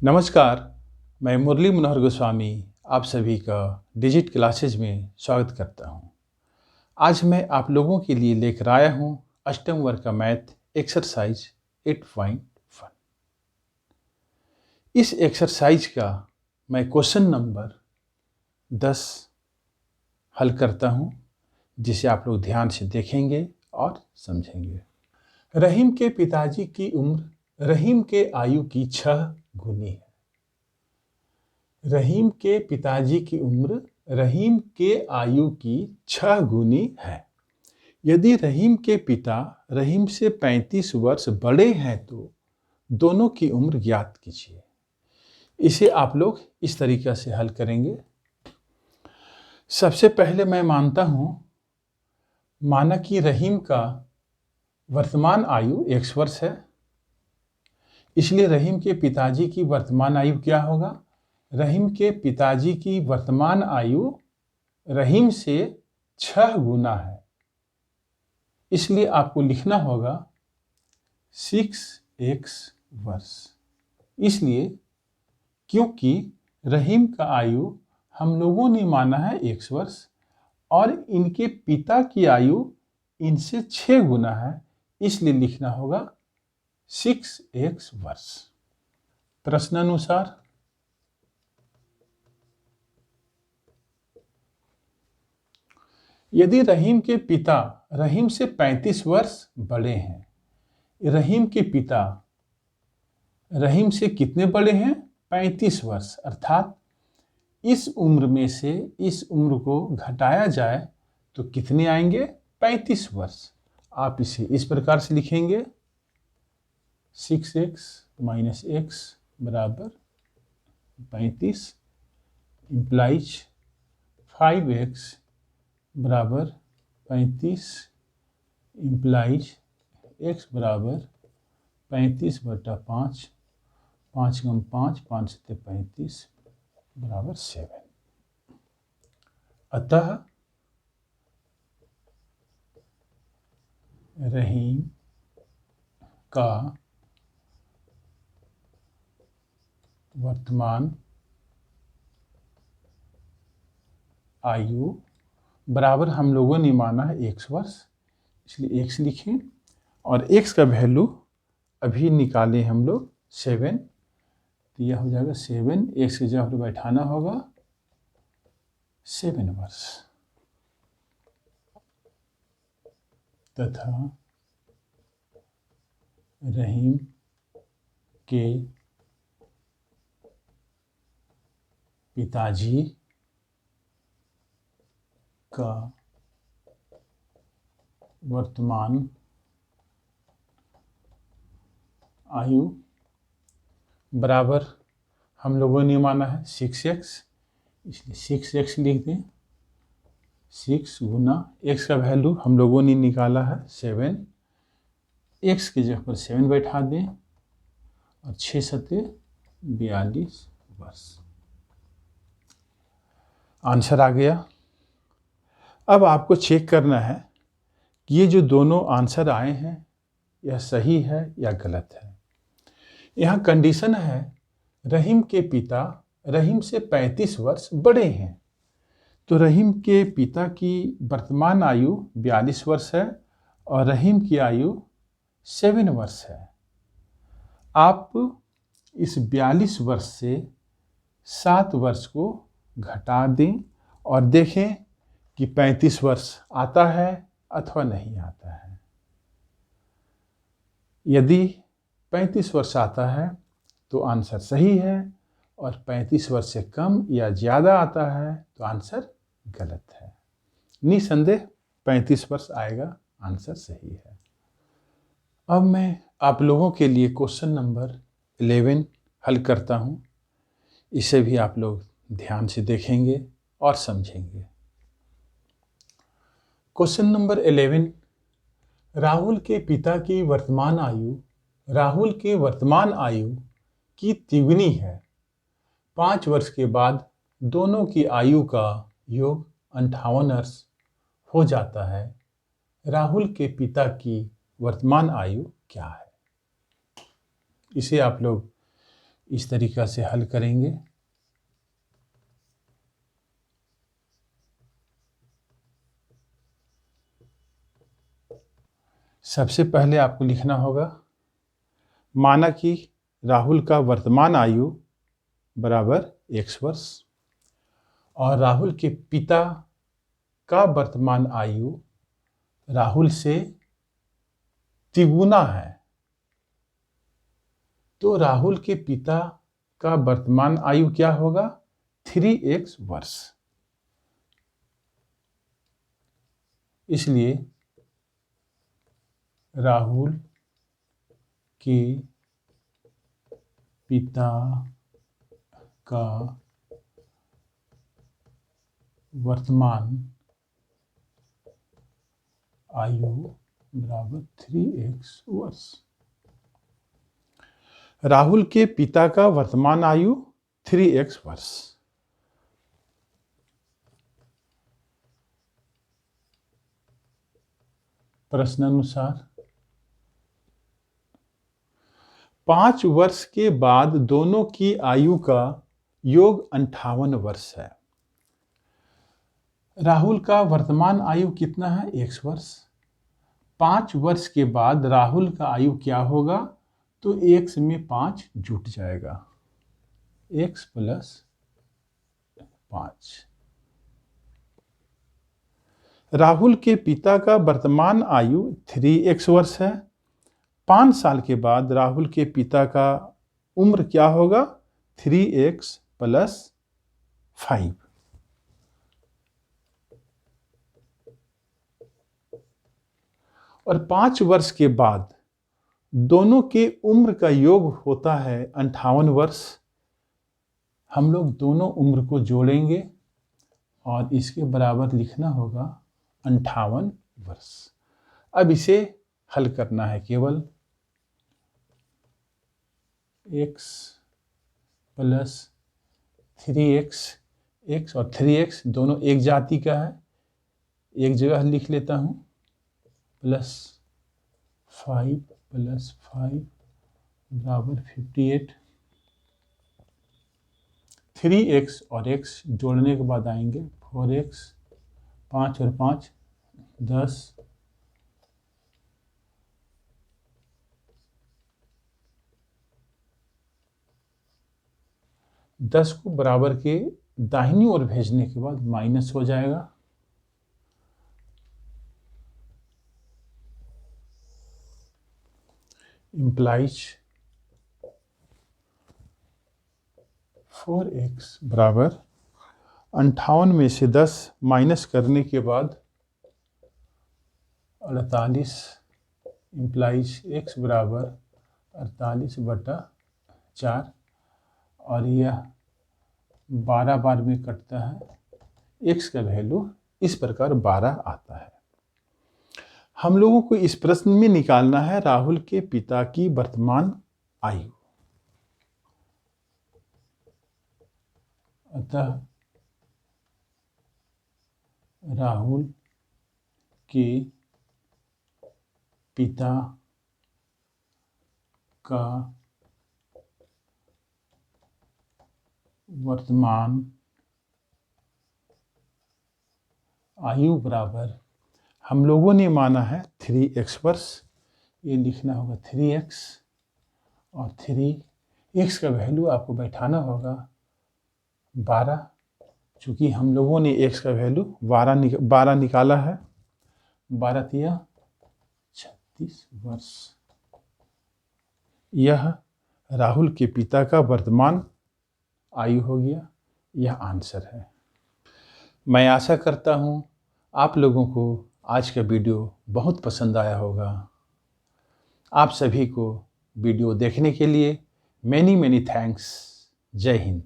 नमस्कार, मैं मुरली मनोहर गोस्वामी आप सभी का डिजिट क्लासेज में स्वागत करता हूं। आज मैं आप लोगों के लिए लेकर आया हूं अष्टम वर्ग का मैथ एक्सरसाइज 8.1। इस एक्सरसाइज का मैं क्वेश्चन नंबर 10 हल करता हूं, जिसे आप लोग ध्यान से देखेंगे और समझेंगे। रहीम के पिताजी की उम्र रहीम के आयु की 6 गुनी है। रहीम के पिताजी की उम्र रहीम के आयु की 6 गुनी है। यदि रहीम के पिता रहीम से 35 वर्ष बड़े हैं तो दोनों की उम्र ज्ञात कीजिए। इसे आप लोग इस तरीके से हल करेंगे। सबसे पहले मैं माना कि रहीम का वर्तमान आयु 1 वर्ष है, इसलिए रहीम के पिताजी की वर्तमान आयु क्या होगा? रहीम के पिताजी की वर्तमान आयु रहीम से 6 गुना है, इसलिए आपको लिखना होगा 6x वर्ष। इसलिए क्योंकि रहीम का आयु हम लोगों ने माना है 1 वर्ष और इनके पिता की आयु इनसे 6 गुना है, इसलिए लिखना होगा 6x वर्ष। प्रश्नानुसार यदि रहीम के पिता रहीम से 35 वर्ष बड़े हैं, रहीम के पिता रहीम से कितने बड़े हैं? 35 वर्ष, अर्थात इस उम्र में से इस उम्र को घटाया जाए तो कितने आएंगे? 35 वर्ष। आप इसे इस प्रकार से लिखेंगे 6x - x बराबर 35 इम्प्लाइज 5x बराबर 35 इम्प्लाइज x बराबर 35/5, 5 × 5, 5 × 35 बराबर 7। अतः रहीम का वर्तमान आयु बराबर हम लोगों ने माना है 1 वर्ष, इसलिए x लिखें और x का वैल्यू अभी निकाले हम लोग 7, तो यह हो जाएगा 7, x की जगह पर बैठाना होगा 7 वर्ष। तथा रहीम के पिताजी का वर्तमान आयु बराबर हम लोगों ने माना है 6x, इसलिए 6x लिख दें। 6 गुना x का वैल्यू हम लोगों ने निकाला है 7, x की जगह पर 7 बैठा दें और 6 × 42 वर्ष। आंसर आ गया। अब आपको चेक करना है कि ये जो दोनों आंसर आए हैं यह सही है या गलत है। यहाँ कंडीशन है रहीम के पिता रहीम से 35 वर्ष बड़े हैं, तो रहीम के पिता की वर्तमान आयु 42 वर्ष है और रहीम की आयु 7 वर्ष है। आप इस 42 वर्ष से 7 वर्ष को घटा दें और देखें कि 35 वर्ष आता है अथवा नहीं आता है। यदि 35 वर्ष आता है तो आंसर सही है और 35 वर्ष से कम या ज़्यादा आता है तो आंसर गलत है। निसंदेह 35 वर्ष आएगा, आंसर सही है। अब मैं आप लोगों के लिए क्वेश्चन नंबर 11 हल करता हूँ। इसे भी आप लोग ध्यान से देखेंगे और समझेंगे। क्वेश्चन नंबर 11, राहुल के पिता की वर्तमान आयु राहुल के वर्तमान आयु की तिगुनी है। 5 वर्ष के बाद दोनों की आयु का योग 58 वर्ष हो जाता है। राहुल के पिता की वर्तमान आयु क्या है? इसे आप लोग इस तरीक़ा से हल करेंगे। सबसे पहले आपको लिखना होगा, माना कि राहुल का वर्तमान आयु बराबर x वर्ष और राहुल के पिता का वर्तमान आयु राहुल से तिगुना है, तो राहुल के पिता का वर्तमान आयु क्या होगा? 3x वर्ष। इसलिए राहुल के पिता का वर्तमान आयु बराबर 3x वर्ष। राहुल के पिता का वर्तमान आयु 3x वर्ष। प्रश्नानुसार 5 वर्ष के बाद दोनों की आयु का योग 58 वर्ष है। राहुल का वर्तमान आयु कितना है? x वर्ष। 5 वर्ष के बाद राहुल का आयु क्या होगा? तो x में 5 जुट जाएगा, x + 5। राहुल के पिता का वर्तमान आयु 3x वर्ष है। 5 साल के बाद राहुल के पिता का उम्र क्या होगा? 3x + 5। और 5 वर्ष के बाद दोनों के उम्र का योग होता है 58 वर्ष। हम लोग दोनों उम्र को जोड़ेंगे और इसके बराबर लिखना होगा 58 वर्ष। अब इसे हल करना है, केवल x + 3x, x और 3x दोनों एक जाति का है, एक जगह लिख लेता हूँ, +5 + 5 बराबर 58। 3x और x जोड़ने के बाद आएंगे 4x, 5 और 5 10, 10 को बराबर के दाहिनी ओर भेजने के बाद माइनस हो जाएगा। इम्प्लाइज 4x बराबर 58 में से 10 माइनस करने के बाद 48, इम्प्लाइज x बराबर 48/4 और यह 12 बार में कटता है। x का वैल्यू इस प्रकार 12 आता है। हम लोगों को इस प्रश्न में निकालना है राहुल के पिता की वर्तमान आयु। अतः राहुल के पिता का वर्तमान आयु बराबर, हम लोगों ने माना है 3x वर्ष। ये लिखना होगा 3x और 3x का वैल्यू आपको बैठाना होगा 12, चूँकि हम लोगों ने x का वैल्यू 12 निकाला है। 12 तिया 36 वर्ष। यह राहुल के पिता का वर्तमान आयु हो गया। यह आंसर है। मैं आशा करता हूँ आप लोगों को आज का वीडियो बहुत पसंद आया होगा। आप सभी को वीडियो देखने के लिए मैनी थैंक्स। जय हिंद।